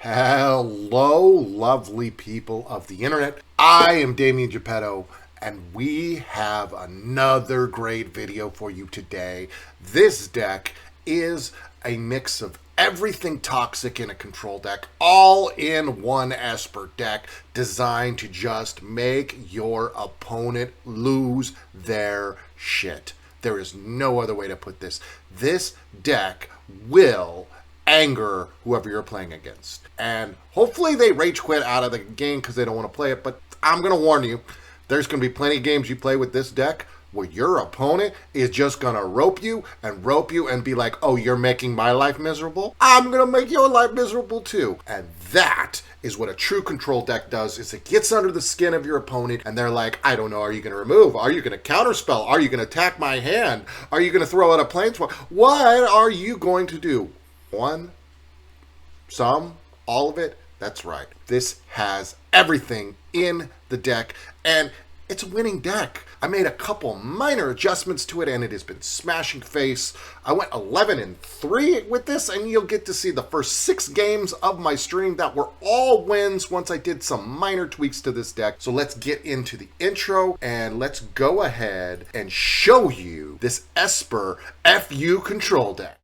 Hello, lovely people of the internet. I am Dameon Geppetto, and we have another great video for you today. This deck is a mix of everything toxic in a control deck, all in one Esper deck, designed to just make your opponent lose their shit. There is no other way to put this. This deck will anger whoever you're playing against. And hopefully they rage quit out of the game because they don't want to play it. But I'm going to warn you, there's going to be plenty of games you play with this deck where your opponent is just going to rope you and be like, oh, you're making my life miserable? I'm going to make your life miserable too. And that is what a true control deck does, is it gets under the skin of your opponent and they're like, I don't know, are you going to remove? Are you going to counterspell? Are you going to attack my hand? Are you going to throw out a planeswalker? What are you going to do? One, some, all of it? That's right. This has everything in the deck, and it's a winning deck. I made a couple minor adjustments to it, and it has been smashing face. I went 11-3 with this, and you'll get to see the first 6 games of my stream that were all wins once I did some minor tweaks to this deck. So let's get into the intro, and let's go ahead and show you this Esper FU control deck.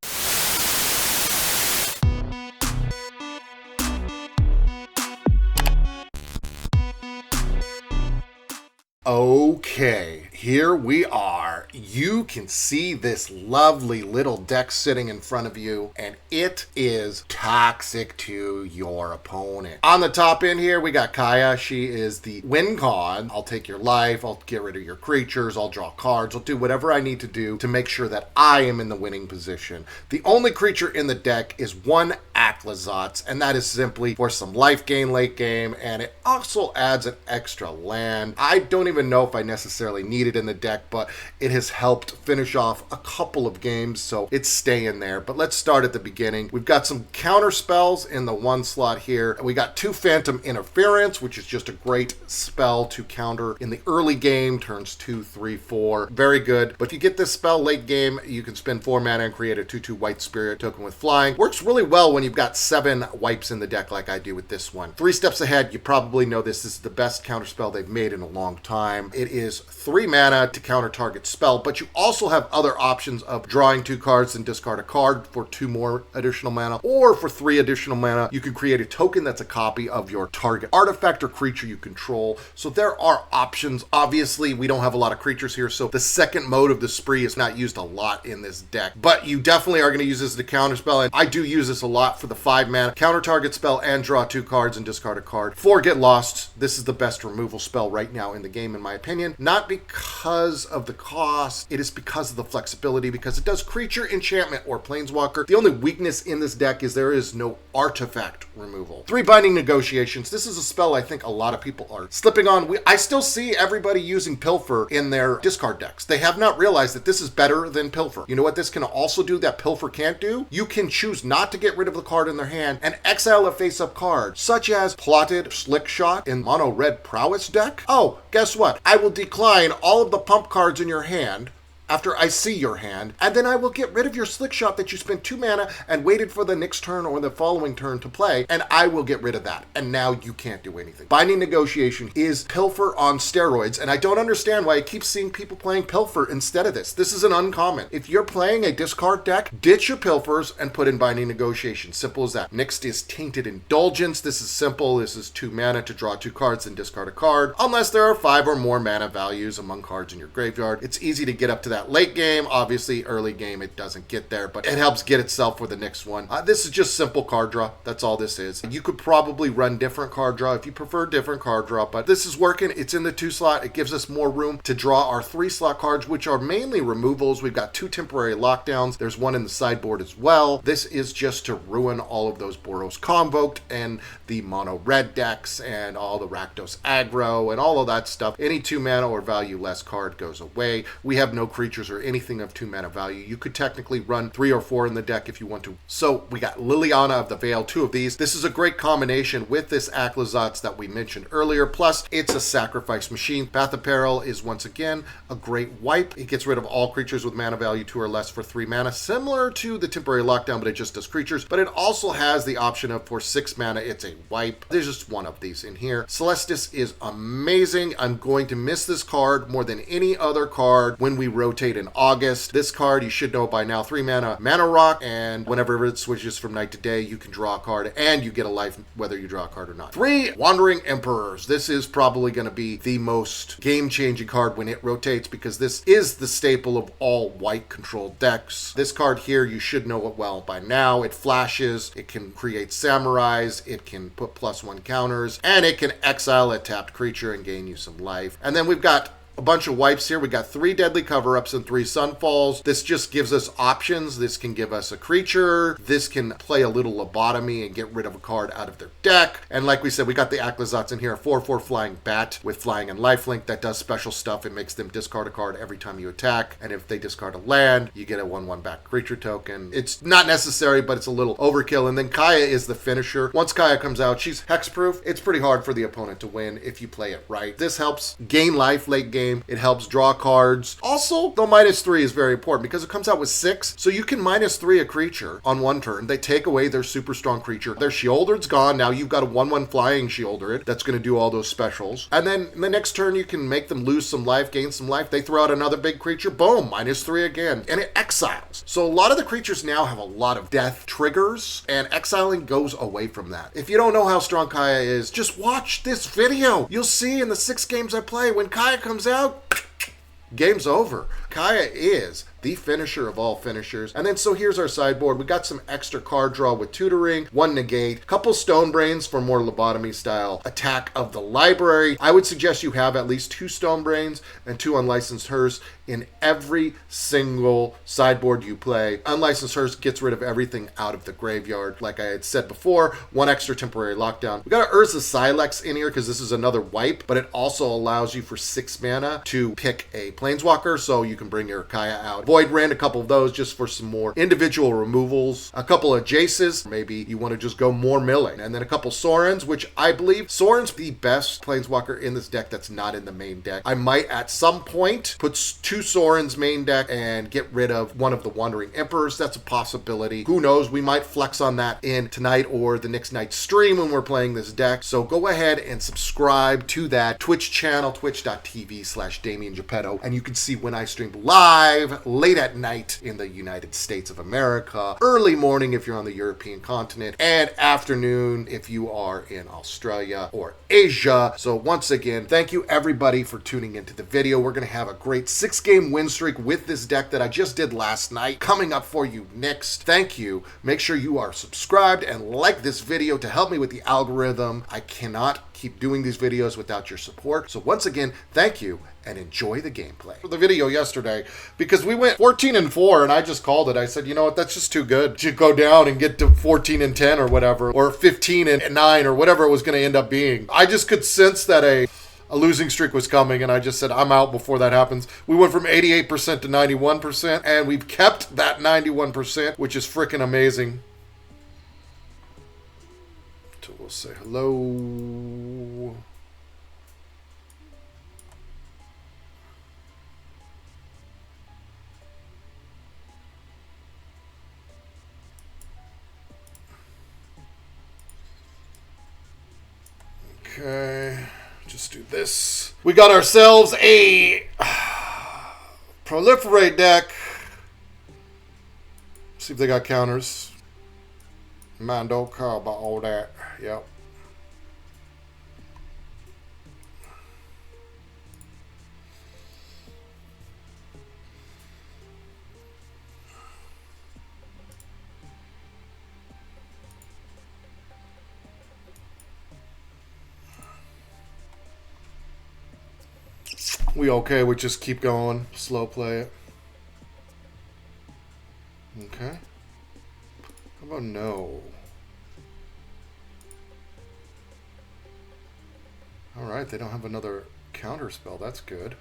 Okay, here we are. You can see this lovely little deck sitting in front of you, and it is toxic to your opponent. On the top end here, we got Kaya. She is the win con. I'll take your life, I'll get rid of your creatures, I'll draw cards, I'll do whatever I need to do to make sure that I am in the winning position. The only creature in the deck is one Atraxa, and that is simply for some life gain late game, and it also adds an extra land. I don't even know if I necessarily need it in the deck, but it has helped finish off a couple of games, so it's staying there. But let's start at the beginning. We've got some counter spells in the one slot here. We got 2 Phantom Interference, which is just a great spell to counter in the early game, turns 2, 3, 4. Very good. But if you get this spell late game, you can spend 4 mana and create a 2/2 White Spirit token with flying. Works really well when you've got 7 wipes in the deck like I do with this one. 3 steps ahead, you probably know this is the best counter spell they've made in a long time. It is 3 mana to counter target spell, but you also have other options of drawing 2 cards and discard a card for 2 more additional mana, or for 3 additional mana, you can create a token that's a copy of your target artifact or creature you control. So there are options. Obviously, we don't have a lot of creatures here, so the second mode of the spree is not used a lot in this deck, but you definitely are going to use this as a counter spell, and I do use this a lot for the 5 mana counter target spell and draw 2 cards and discard a card. 4 Get Lost. This is the best removal spell right now in the game, in my opinion. Not because of the cost, it is because of the flexibility, because it does creature, enchantment, or planeswalker. The only weakness in this deck is there is no artifact removal. 3 Binding Negotiations. This is a spell I think a lot of people are slipping on. I still see everybody using Pilfer in their discard decks. They have not realized that this is better than Pilfer. You know what this can also do that Pilfer can't do? You can choose not to get rid of the card in their hand and exile a face-up card, such as Plotted Slickshot in Mono Red Prowess deck. Oh, guess what? I will decline all of the pump cards in your hand after I see your hand, and then I will get rid of your Slickshot that you spent 2 mana and waited for the next turn or the following turn to play, and I will get rid of that, and now you can't do anything. Binding Negotiation is Pilfer on steroids, and I don't understand why I keep seeing people playing Pilfer instead of this. This is an uncommon. If you're playing a discard deck, ditch your Pilfers and put in Binding Negotiation. Simple as that. Next is Tainted Indulgence. This is simple. This is 2 mana to draw 2 cards and discard a card, unless there are 5 or more mana values among cards in your graveyard. It's easy to get up to that late game. Obviously, early game, it doesn't get there, but it helps get itself for the next one. This is just simple card draw. That's all this is. You could probably run different card draw if you prefer different card draw, but this is working. It's in the 2 slot. It gives us more room to draw our 3 slot cards, which are mainly removals. We've got 2 temporary lockdowns. There's 1 in the sideboard as well. This is just to ruin all of those Boros Convoked and the mono red decks and all the Rakdos aggro and all of that stuff. Any 2 mana or value less card goes away. We have no creature creatures or anything of 2 mana value. You could technically run 3 or 4 in the deck if you want to. So we got Liliana of the Veil, 2 of these. This is a great combination with this Aclazotz that we mentioned earlier. Plus, it's a sacrifice machine. Path of Peril is once again a great wipe. It gets rid of all creatures with mana value 2 or less for 3 mana, similar to the Temporary Lockdown, but it just does creatures. But it also has the option of for 6 mana, it's a wipe. There's just one of these in here. Celestis is amazing. I'm going to miss this card more than any other card when we rotate in August. This card, you should know by now, 3 mana rock, and whenever it switches from night to day, you can draw a card and you get a life whether you draw a card or not. 3 Wandering Emperors. This is probably going to be the most game-changing card when it rotates, because this is the staple of all white controlled decks. This card here, you should know it well by now. It flashes, it can create samurais, it can put +1 counters, and it can exile a tapped creature and gain you some life. And then we've got a bunch of wipes here. We got 3 Deadly Cover-Ups and 3 Sunfalls. This just gives us options. This can give us a creature. This can play a little lobotomy and get rid of a card out of their deck. And like we said, we got the Aclazotz in here, a 4/4 flying bat with flying and lifelink that does special stuff. It makes them discard a card every time you attack. And if they discard a land, you get a 1/1 back creature token. It's not necessary, but it's a little overkill. And then Kaya is the finisher. Once Kaya comes out, she's hexproof. It's pretty hard for the opponent to win if you play it right. This helps gain life late game. It helps draw cards. Also, the -3 is very important because it comes out with 6, so you can -3 a creature on one turn. They take away their super strong creature. Their Sheoldred's gone. Now you've got a 1/1 flying Sheoldred that's going to do all those specials. And then in the next turn, you can make them lose some life, gain some life. They throw out another big creature. Boom, -3 again. And it exiles. So a lot of the creatures now have a lot of death triggers, and exiling goes away from that. If you don't know how strong Kaya is, just watch this video. You'll see in the 6 games I play, when Kaya comes out, game's over. Kaya is the finisher of all finishers. And then so here's our sideboard. We got some extra card draw with tutoring, 1 negate, couple stone brains for more lobotomy style attack of the library. I would suggest you have at least 2 stone brains and 2 unlicensed hearse in every single sideboard you play. Unlicensed hearse gets rid of everything out of the graveyard. Like I had said before, 1 extra temporary lockdown. We got our Urza Silex in here because this is another wipe, but it also allows you for 6 mana to pick a planeswalker, so you can bring your Kaya out. Void ran a couple of those just for some more individual removals. A couple of Jaces, maybe you want to just go more milling. And then a couple Sorens, which I believe Soren's the best planeswalker in this deck that's not in the main deck. I might at some point put 2 Sorens main deck and get rid of one of the Wandering Emperors. That's a possibility. Who knows? We might flex on that in tonight or the next night's stream when we're playing this deck. So go ahead and subscribe to that Twitch channel, twitch.tv/Dameon Geppetto, and you can see when I stream live late at night in the United States of America, early morning if you're on the European continent, and afternoon if you are in Australia or Asia. So once again, thank you everybody for tuning into the video. We're going to have a great 6-game win streak with this deck that I just did last night coming up for you next. Thank you. Make sure you are subscribed and like this video to help me with the algorithm. I cannot keep doing these videos without your support. So once again, thank you and enjoy the gameplay. For the video yesterday, because we went 14-4 and I just called it. I said, you know what, that's just too good to go down and get to 14-10 or whatever, or 15-9 or whatever it was going to end up being. I just could sense that a losing streak was coming, and I just said, I'm out before that happens. We went from 88% to 91%, and we've kept that 91%, which is freaking amazing. So we'll say hello. Okay, just do this. We got ourselves a Proliferate deck. See if they got counters. Man, don't care about all that. Yep. We okay, we just keep going, slow play it. Okay. How about no? Alright, they don't have another counter spell, that's good.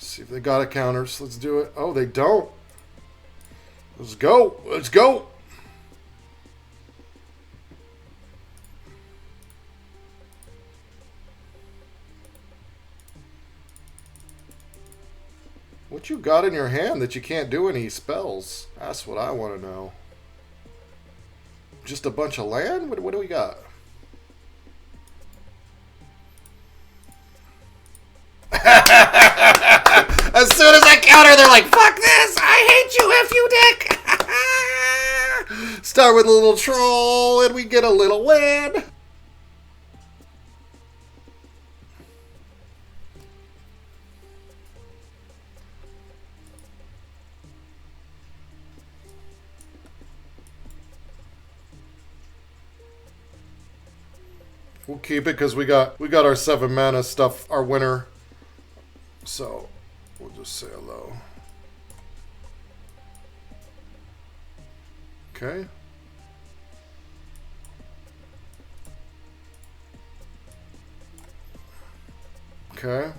See if they got a counters. Let's do it. Oh, they don't. Let's go. Let's go. What you got in your hand that you can't do any spells? That's what I want to know. Just a bunch of land? What do we got? As soon as I counter, they're like, fuck this! I hate you, F you, dick! Start with a little troll, and we get a little win. We'll keep it because we got our 7 mana stuff, our winner. So we'll just say hello. Okay. Okay.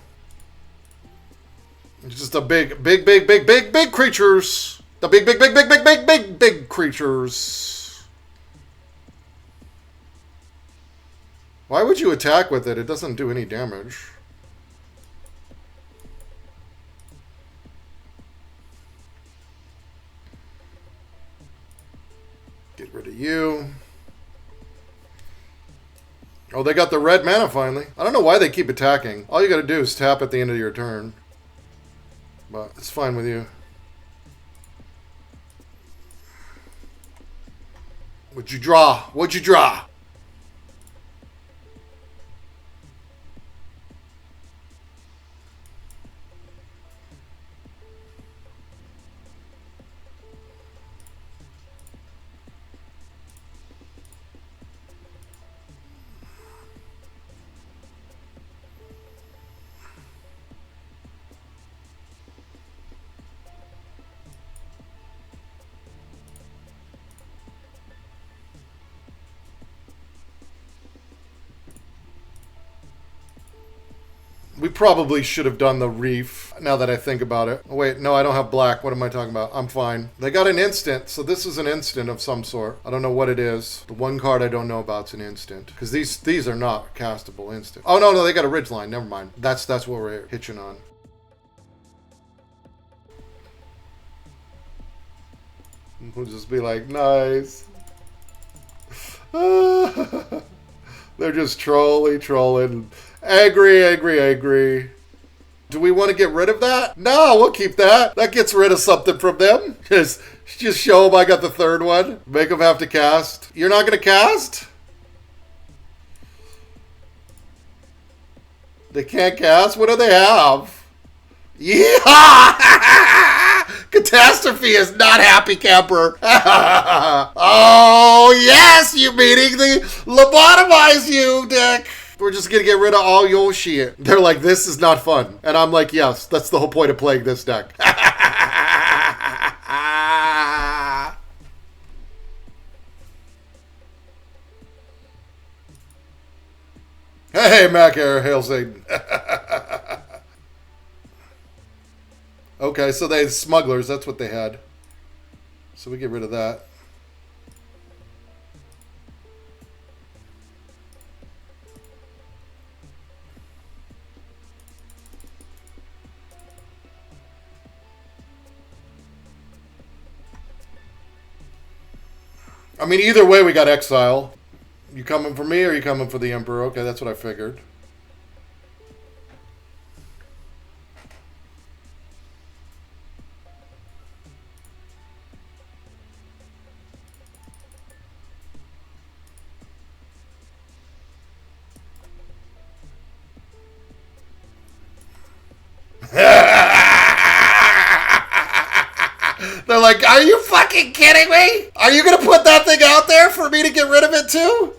It's just a big creatures. The big creatures. Why would you attack with it? It doesn't do any damage. Get rid of you. Oh, they got the red mana finally. I don't know why they keep attacking. All you gotta do is tap at the end of your turn. But it's fine with you. What'd you draw? What'd you draw? We probably should have done the reef, now that I think about it. Oh, wait, no, I don't have black. What am I talking about? I'm fine. They got an instant, so this is an instant of some sort. I don't know what it is. The one card I don't know about is an instant. Because these are not castable instant. Oh, no, they got a ridgeline. Never mind. That's what we're hitching on. We'll just be like, nice. They're just trolling. Agree. Do we want to get rid of that? No, we'll keep that. That gets rid of something from them. Just show them I got the third one. Make them have to cast. You're not going to cast? They can't cast? What do they have? Yeah! Catastrophe is not happy camper. Oh, yes, you meaning the lobotomize you, Dick. We're just going to get rid of all your shit. They're like, this is not fun. And I'm like, yes, that's the whole point of playing this deck. Hey, Mac Air, hail Satan. Okay, so they had smugglers. That's what they had. So we get rid of that. I mean, either way, we got exile. You coming for me or you coming for the Emperor? Okay, that's what I figured. They're like, are you fucking kidding me? Are you going to put that thing out there for me to get rid of it too?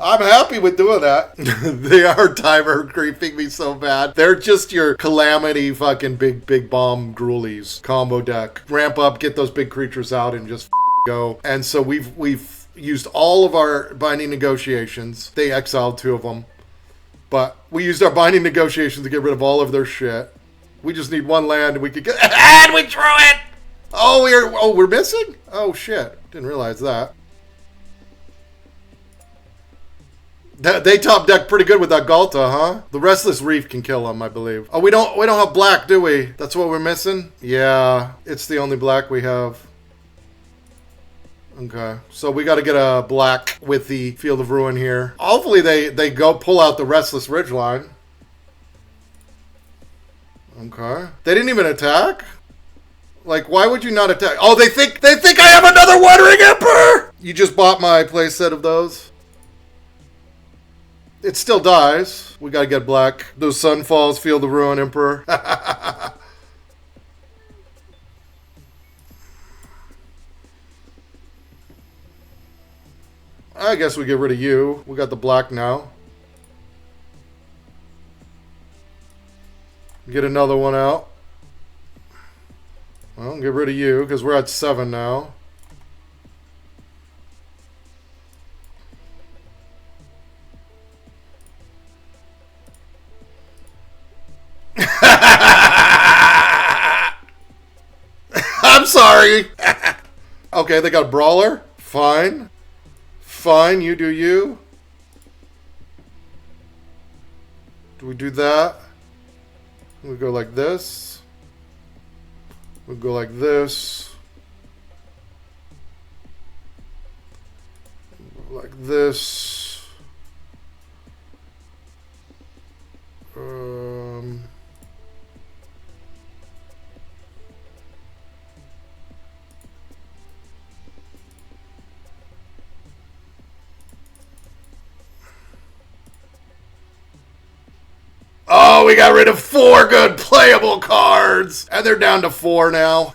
I'm happy with doing that. They are timer creeping me so bad. They're just your calamity fucking big bomb Gruulies combo deck. Ramp up, get those big creatures out and just go. And so we've used all of our binding negotiations. They exiled 2 of them. But we used our binding negotiations to get rid of all of their shit. We just need one land and we could get... And we drew it! Oh, we're missing? Oh, shit. Didn't realize that. They top deck pretty good with that Galta, huh? The Restless Reef can kill them, I believe. Oh, we don't have black, do we? That's what we're missing? Yeah, it's the only black we have. Okay, so we got to get a black with the Field of Ruin here. Hopefully they go pull out the Restless Ridgeline. Okay. They didn't even attack? Like, why would you not attack? Oh, they think I have another Wandering Emperor! You just bought my playset of those? It still dies. We gotta get black. Those Sunfalls, Field of Ruin, Emperor. I guess we get rid of you. We got the black now. Get another one out. Well, get rid of you, because we're at 7 now. I'm sorry. Okay, they got a Brawler. Fine. Fine, you do you. Do we do that? We go like this. We go like this. Like this. Oh, we got rid of 4 good playable cards. And they're down to 4 now.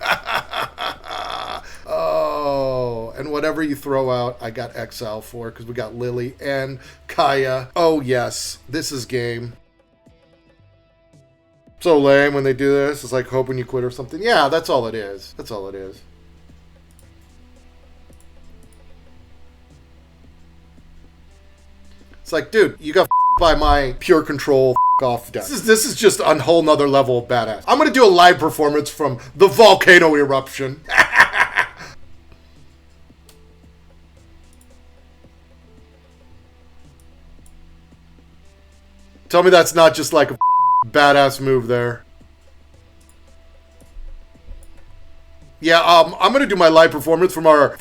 Oh, and whatever you throw out, I got exile for, because we got Lily and Kaya. Oh, yes. This is game. So lame when they do this. It's like hoping you quit or something. Yeah, that's all it is. That's all it is. It's like, dude, you got by my pure control off deck. This is just a whole nother level of badass. I'm gonna do a live performance from the volcano eruption. Tell me that's not just like a badass move there. Yeah, I'm gonna do my live performance from our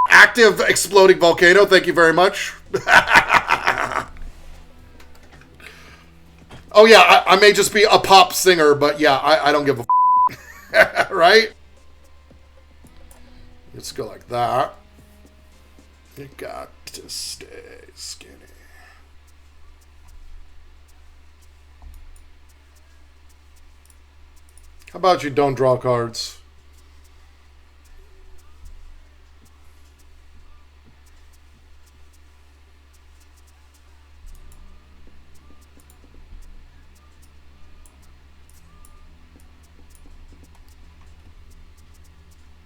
active exploding volcano. Thank you very much. Oh yeah, I may just be a pop singer, but yeah, I don't give a right? Let's go like that. You got to stay skinny. How about you don't draw cards?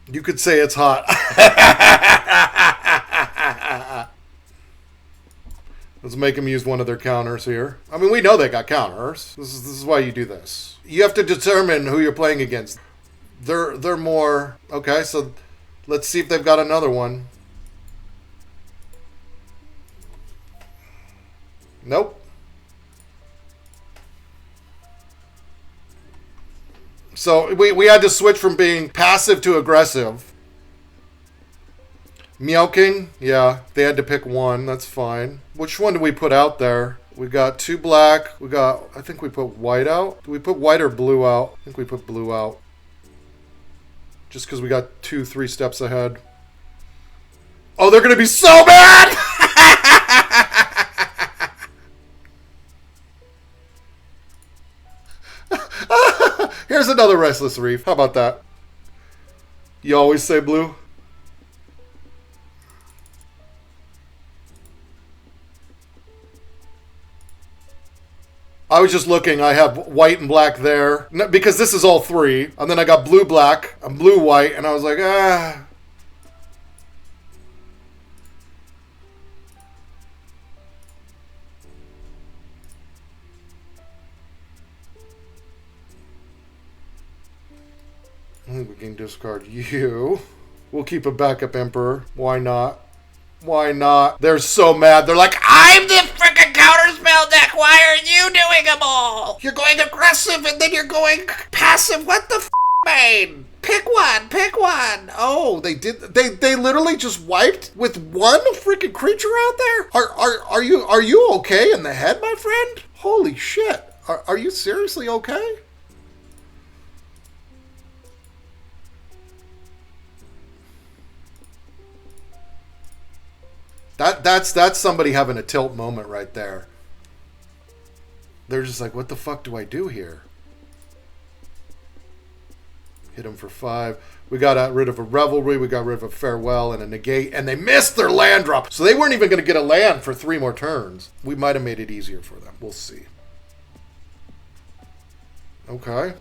You could say it's hot. Let's make them use one of their counters here. I mean, we know they got counters. This is why you do this. You have to determine who you're playing against. They're more... Okay, so let's see if they've got another one. Nope. So we had to switch from being passive to aggressive. Meowking, yeah, they had to pick one. That's fine. Which one do we put out there? We got 2 black. We got, I think we put white out. Do we put white or blue out? I think we put blue out. Just because we got 2-3 steps ahead. Oh, they're going to be so mad! Here's another Restless Reef. How about that? You always say blue? I was just looking. I have white and black there. Because this is all 3. And then I got blue, black, and blue, white. And I was like, ah. I think we can discard you. We'll keep a backup Emperor. Why not? Why not? They're so mad. They're like, I'm the freaking counterspell deck. Why are you doing them all? You're going aggressive and then you're going passive. What the man? Pick one. Pick one. Oh, they did. They literally just wiped with one freaking creature out there. Are you okay in the head, my friend? Holy shit. Are you seriously okay? That's somebody having a tilt moment right there. They're just like, what the fuck do I do here? Hit him for 5. We got rid of a Revelry. We got rid of a Farewell and a Negate. And they missed their land drop. So they weren't even going to get a land for 3 more turns. We might have made it easier for them. We'll see. Okay.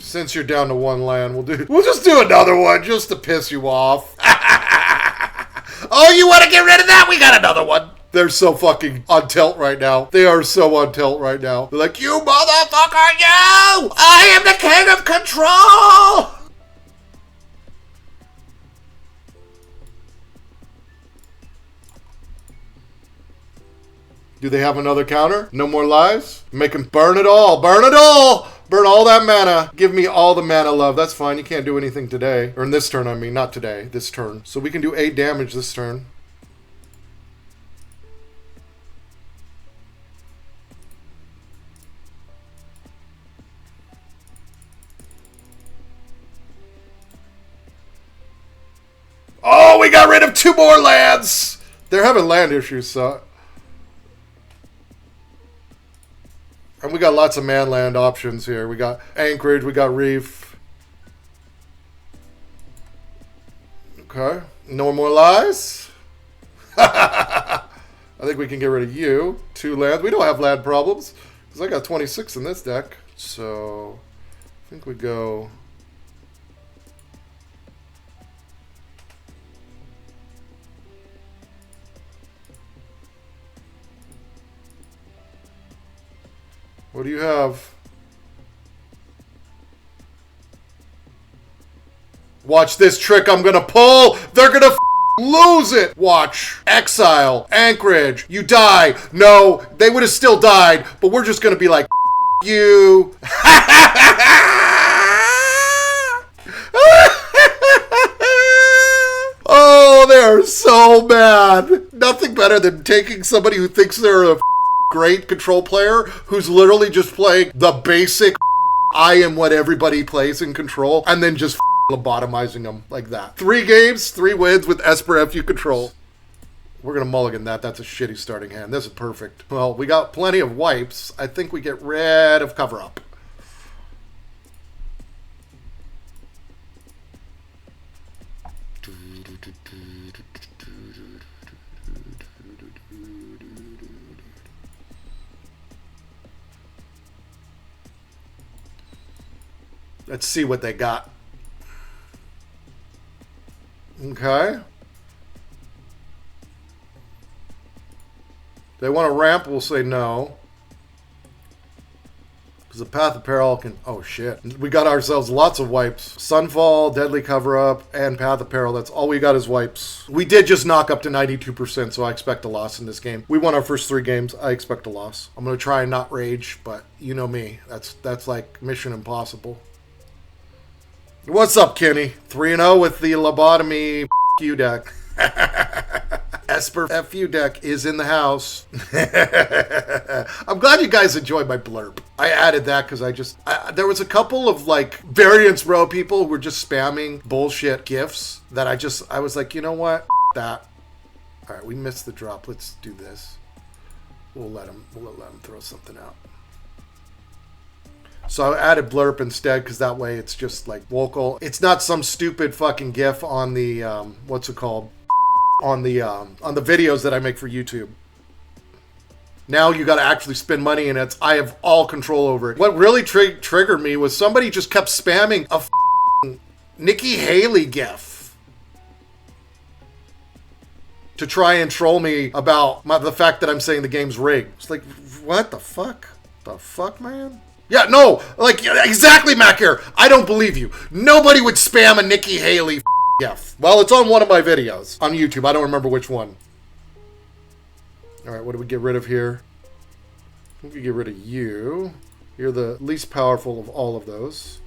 Since you're down to 1 land, we'll just do another one just to piss you off. Oh, you want to get rid of that? We got another one. They're so fucking on tilt right now. They are so on tilt right now. They're like, you motherfucker, you! I am the king of control! Do they have another counter? No more lives? Make them burn it all. Burn it all! Burn all that mana. Give me all the mana, love. That's fine. You can't do anything today. Or in this turn, I mean. Not today. This turn. So we can do 8 damage this turn. Oh, we got rid of 2 more lands! They're having land issues, so... And we got lots of man-land options here. We got Anchorage, we got Reef. Okay. No more lies? I think we can get rid of you. 2 lands. We don't have land problems. Because I got 26 in this deck. So, I think we go... What do you have? Watch this trick I'm gonna pull. They're gonna lose it. Watch. Exile. Anchorage. You die. No, they would have still died, but we're just gonna be like, you. Oh, they are so mad. Nothing better than taking somebody who thinks they're a great control player who's literally just playing the basic I am what everybody plays in control and then just lobotomizing them like that. 3 games, 3 wins with Esper FU control. We're going to mulligan that. That's a shitty starting hand. This is perfect. Well, we got plenty of wipes. I think we get rid of cover up. Let's see what they got. Okay. They want to ramp, we'll say no. Because the Path of Peril can... Oh, shit. We got ourselves lots of wipes. Sunfall, Deadly Cover-Up, and Path of Peril. That's all we got is wipes. We did just knock up to 92%, so I expect a loss in this game. We won our first 3 games. I expect a loss. I'm going to try and not rage, but you know me. That's like mission impossible. What's up, Kenny? 3-0 with the lobotomy FU deck. Esper FU deck is in the house. I'm glad you guys enjoyed my blurb. I added that because there was a couple of like variance row people who were just spamming bullshit gifs that I was like, you know what? That. All right, we missed the drop. Let's do this. We'll let them throw something out. So I added blurb instead because that way it's just like vocal. It's not some stupid fucking gif on the what's it called? On the videos that I make for YouTube. Now you got to actually spend money, and I have all control over it. What really triggered me was somebody just kept spamming a Nikki Haley gif to try and troll me about the fact that I'm saying the game's rigged. It's like, what the fuck? The fuck, man? Yeah, no, like, exactly, Mac here. I don't believe you. Nobody would spam a Nikki Haley gif. Well, it's on one of my videos on YouTube. I don't remember which one. All right, what do we get rid of here? We can get rid of you. You're the least powerful of all of those.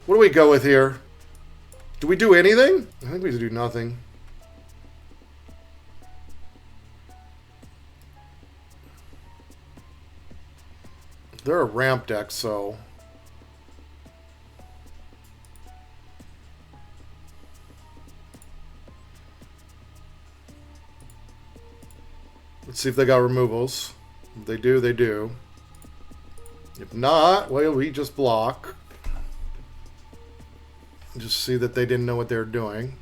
What do we go with here? Do we do anything? I think we do nothing. They're a ramp deck, so... Let's see if they got removals. If they do, they do. If not, well, we just block. Just see that they didn't know what they were doing.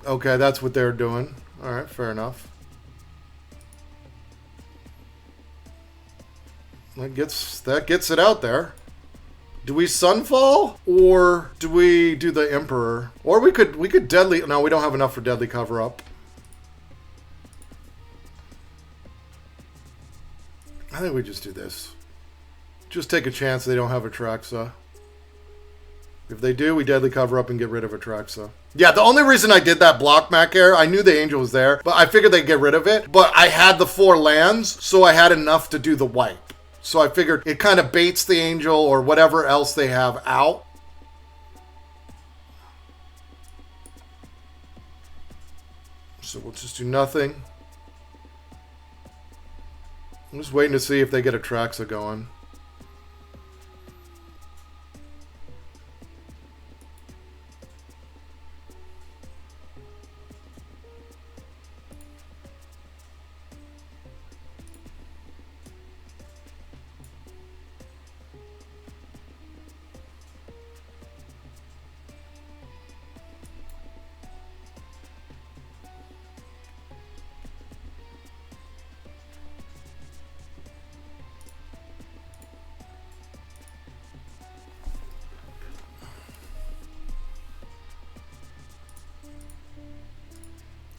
Okay, that's what they're doing. Alright, fair enough. That gets it out there. Do we Sunfall? Or do we do the Emperor? Or we could Deadly... No, we don't have enough for Deadly Cover-Up. I think we just do this. Just take a chance they don't have Atraxa. If they do, we Deadly Cover-Up and get rid of Atraxa. Yeah, the only reason I did that block Mac Air, I knew the Angel was there, but I figured they'd get rid of it. But I had the 4 lands, so I had enough to do the wipe. So I figured it kind of baits the Angel or whatever else they have out. So we'll just do nothing. I'm just waiting to see if they get Atraxa going.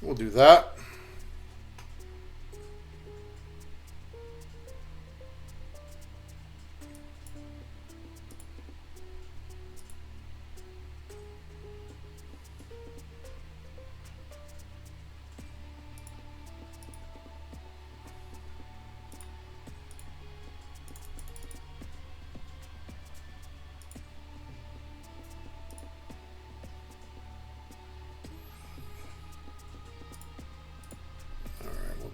We'll do that.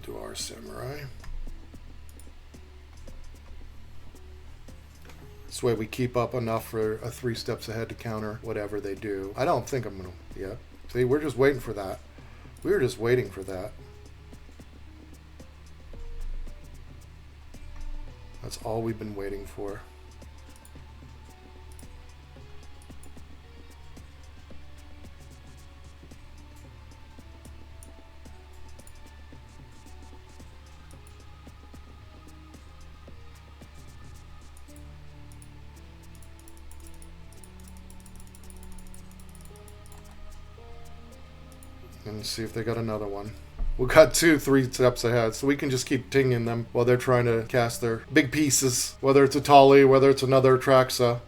Do our Samurai. This way we keep up enough for a 3 steps ahead to counter whatever they do. I don't think I'm going to... Yeah. See, we're just waiting for that. We were just waiting for that. That's all we've been waiting for. And see if they got another one. We got 2, 3 steps ahead, so we can just keep tinging them while they're trying to cast their big pieces. Whether it's a Tali, whether it's another Atraxa.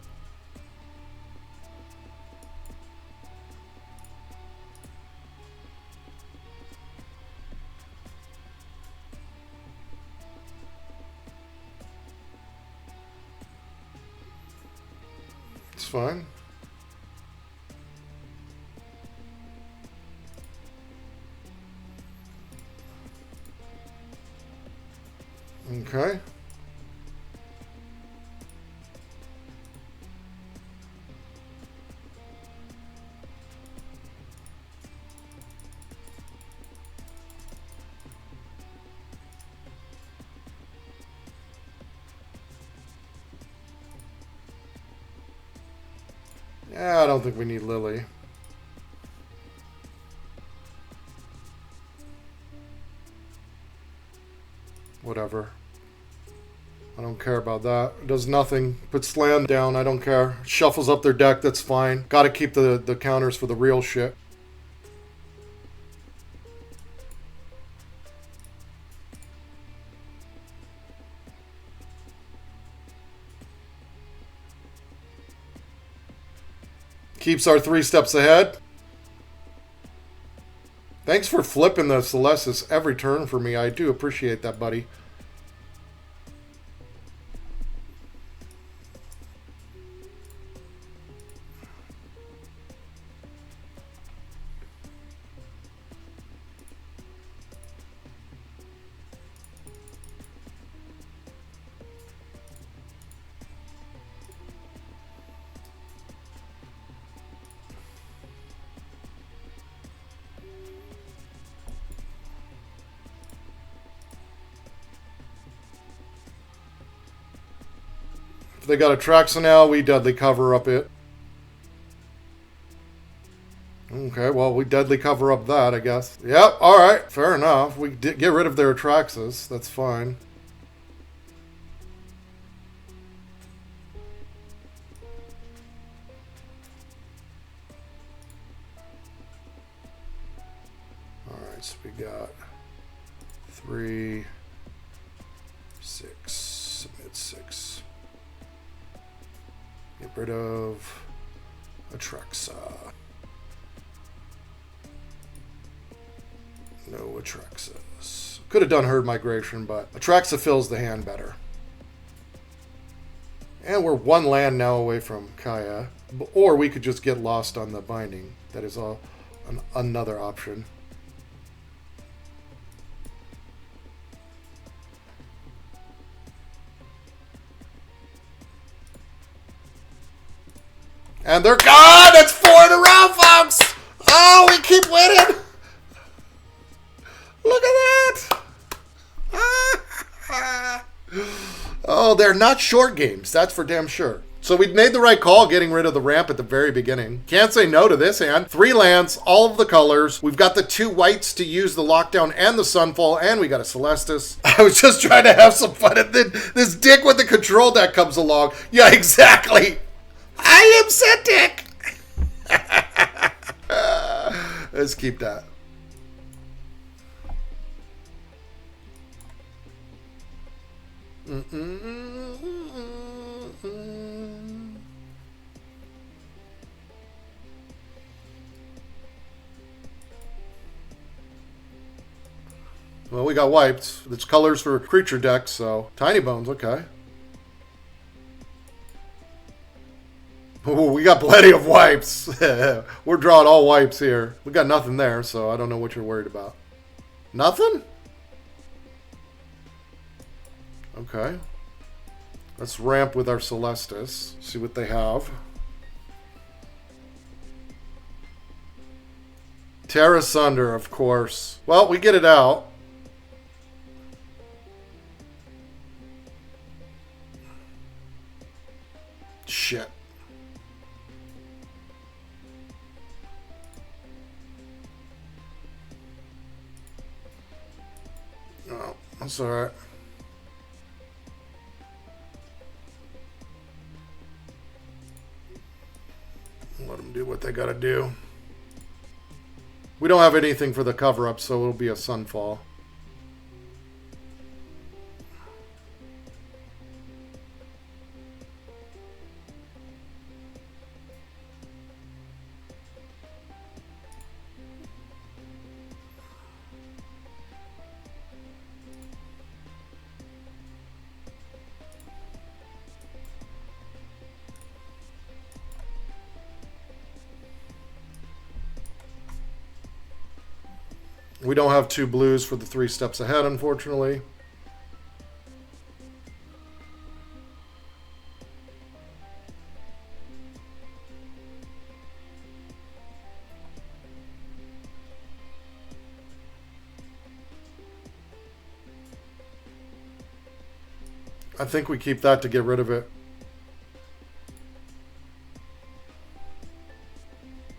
It's fine. Okay. Yeah, I don't think we need Lily. whatever. I don't care about that. It does nothing. Puts land down, I don't care. Shuffles up their deck, that's fine. Gotta keep the counters for the real shit. Keeps our 3 steps ahead. Thanks for flipping the Celestis every turn for me. I do appreciate that, buddy. If they got Atraxa now, we deadly cover up it. Okay, well, we deadly cover up that, I guess. Yep, alright, fair enough. We get rid of their Atraxas. That's fine. Alright, so we got 3, 6, submit 6. Get rid of Atraxa. No Atraxas. Could have done Herd Migration, but Atraxa fills the hand better. And we're 1 land now away from Kaya. Or we could just get lost on the binding. That is another option. And they're gone! That's 4 in a row, folks! Oh, we keep winning! Look at that! Oh, they're not short games. That's for damn sure. So we made the right call getting rid of the ramp at the very beginning. Can't say no to this hand. 3 lands, all of the colors. We've got the 2 whites to use the lockdown and the sunfall, and we got a Celestis. I was just trying to have some fun, and then this dick with the control deck comes along. Yeah, exactly. I am Septic! Let's keep that. Well, we got wiped. It's colors for creature decks, so Tiny Bones, okay. Ooh, we got plenty of wipes. We're drawing all wipes here. We got nothing there, so I don't know what you're worried about. Nothing? Okay. Let's ramp with our Celestis. See what they have. Tear Asunder, of course. Well, we get it out. Shit. Oh, that's alright. Let them do what they gotta do. We don't have anything for the cover-up, so it'll be a Sunfall. We don't have 2 blues for the 3 steps ahead, unfortunately. I think we keep that to get rid of it.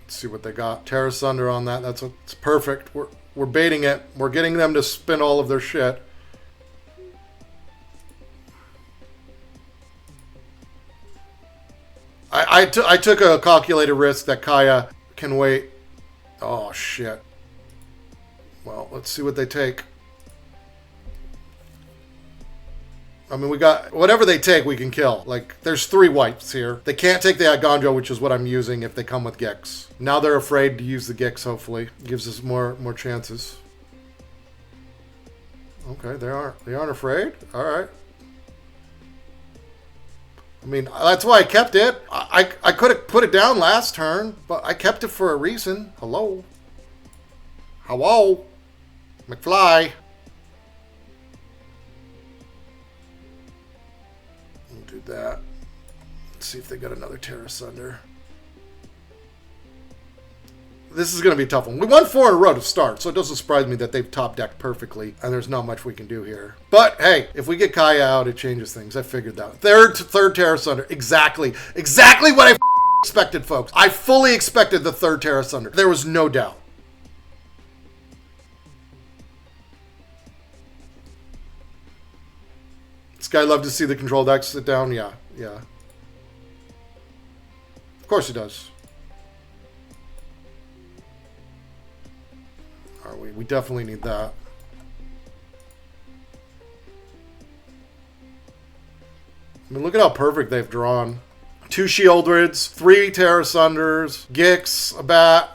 Let's see what they got. Tear Asunder on that. It's perfect. We're baiting it. We're getting them to spin all of their shit. I took a calculated risk that Kaya can wait. Oh, shit. Well, let's see what they take. I mean, we got... Whatever they take, we can kill. Like, there's 3 whites here. They can't take the Aggro, which is what I'm using if they come with Gex. Now they're afraid to use the Gex, hopefully. Gives us more chances. Okay, they aren't afraid? Alright. I mean, that's why I kept it. I could have put it down last turn, but I kept it for a reason. Hello? Hello? McFly? We'll do that. Let's see if they got another Terra Sunder. This is going to be a tough one. We won 4 in a row to start, so it doesn't surprise me that they've top-decked perfectly, and there's not much we can do here. But, hey, if we get Kaya out, it changes things. I figured that. Third Terra Sunder. Exactly what I expected, folks. I fully expected the 3rd Terra Sunder. There was no doubt. This guy loved to see the control deck sit down. Yeah. Of course he does. We definitely need that. I mean, look at how perfect they've drawn. 2 Shieldreds, 3 Terra Sunders, Gix, a bat.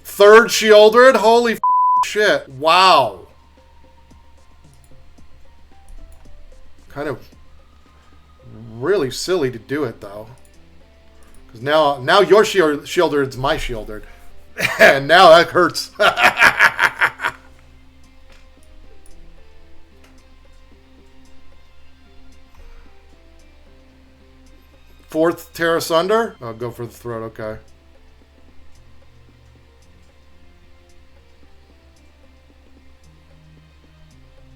3rd Shieldred? Holy shit. Wow. Kind of really silly to do it, though. Because now your Shieldred's my Shieldred. And now that hurts. 4th Terra Sunder? I'll go for the throat, okay.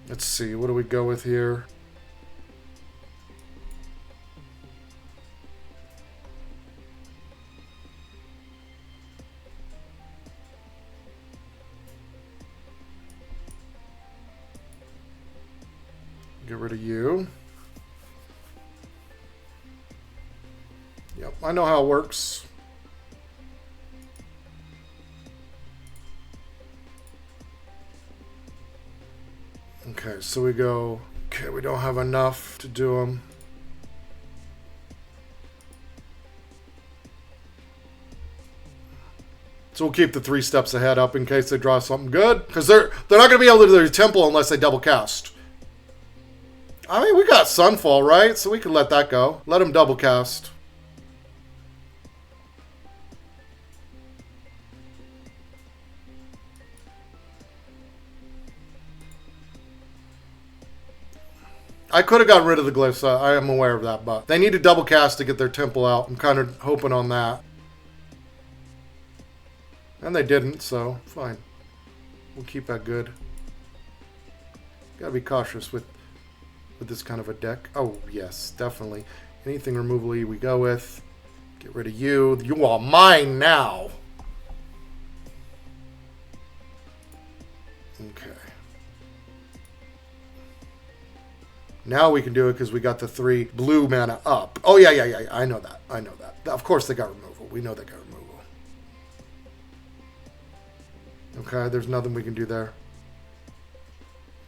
Let's see, what do we go with here? Get rid of you. Yep, I know how it works. Okay, so we go... Okay, we don't have enough to do them. So we'll keep the 3 steps ahead up in case they draw something good. Because they're not going to be able to do their temple unless they double cast. I mean, we got Sunfall, right? So we can let that go. Let him double cast. I could have gotten rid of the glyphs. I am aware of that, but they need to double cast to get their temple out. I'm kind of hoping on that. And they didn't, so fine. We'll keep that good. Gotta be cautious with this kind of a deck. Oh, yes, definitely. Anything removally we go with. Get rid of you. You are mine now. Okay. Now we can do it because we got the 3 blue mana up. Oh, yeah. I know that. Of course they got removal. We know they got removal. Okay, there's nothing we can do there.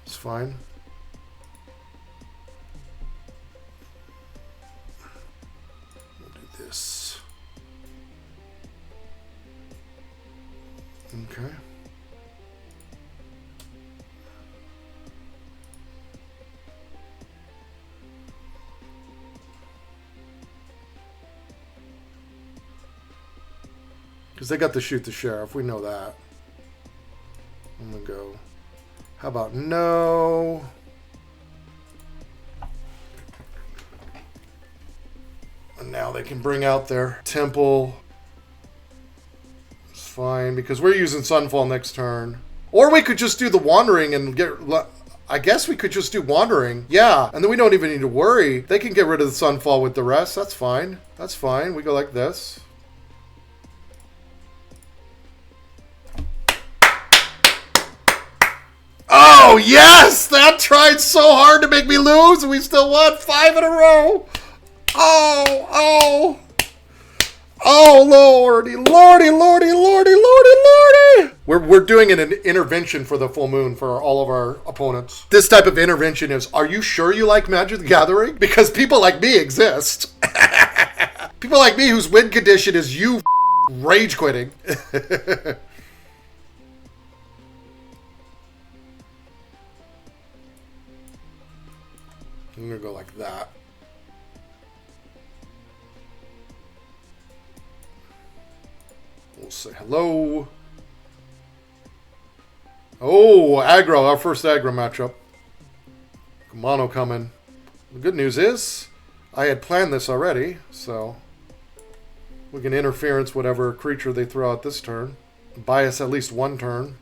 It's fine. We'll do this. Okay. Because they got to shoot the sheriff. We know that. I'm going to go. How about no? And now they can bring out their temple. It's fine. Because we're using Sunfall next turn. Or we could just do the Wandering and get... I guess we could just do Wandering. Yeah. And then we don't even need to worry. They can get rid of the Sunfall with the rest. That's fine. That's fine. We go like this. Oh, yes! That tried so hard to make me lose, and we still won 5 in a row. Oh, oh. Oh, lordy, lordy, lordy, lordy, lordy, lordy. We're doing an intervention for the full moon for all of our opponents. This type of intervention is, are you sure you like Magic the Gathering? Because people like me exist. People like me whose win condition is you rage quitting. I'm going to go like that. We'll say hello. Oh, Aggro, our first Aggro matchup. Mono coming. The good news is, I had planned this already, so we can interference whatever creature they throw out this turn. Buy us at least one turn.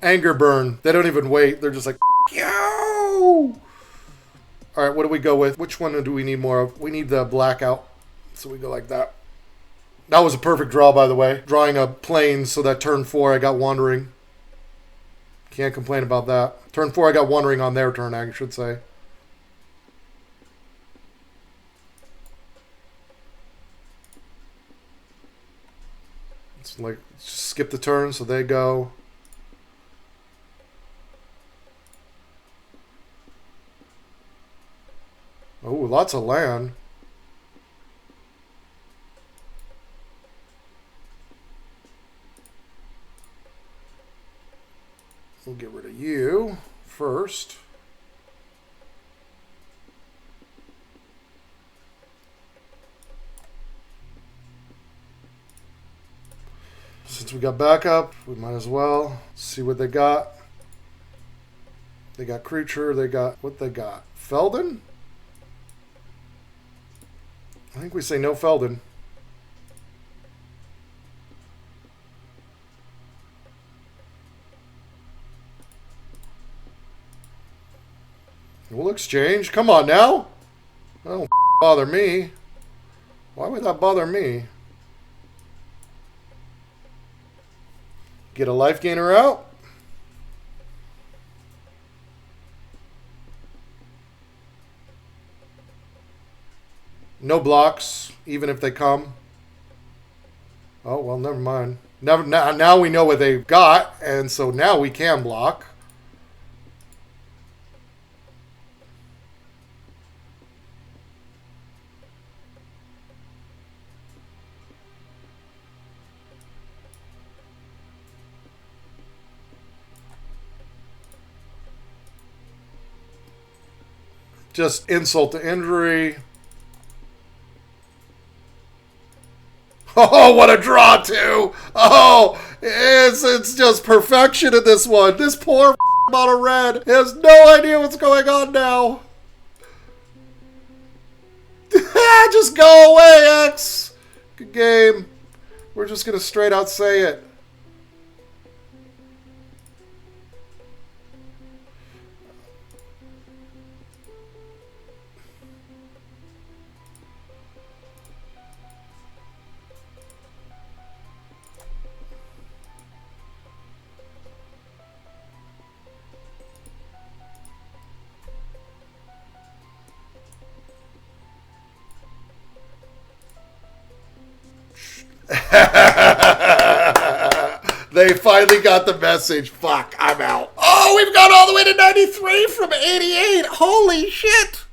Anger burn. They don't even wait. They're just like, yo! Alright, what do we go with? Which one do we need more of? We need the blackout. So we go like that. That was a perfect draw, by the way. Drawing a plane so that turn 4 I got wandering. Can't complain about that. Turn 4 I got wandering on their turn, I should say. It's like, just skip the turn so they go. Oh, lots of land. We'll get rid of you first. Since we got backup, we might as well see what they got. They got creature, they got what they got. Feldon? I think we say no Feldon. We'll exchange. Come on now. Don't bother me. Why would that bother me? Get a life gainer out. No blocks, even if they come. Oh, well, never mind. Now we know what they've got, and so now we can block. Just insult to injury. Oh, what a draw, too. Oh, it's just perfection in this one. This poor amount of red has no idea what's going on now. Just go away, X. Good game. We're just going to straight out say it. They finally got the message. Fuck, I'm out. Oh, we've gone all the way to 93 from 88. Holy shit.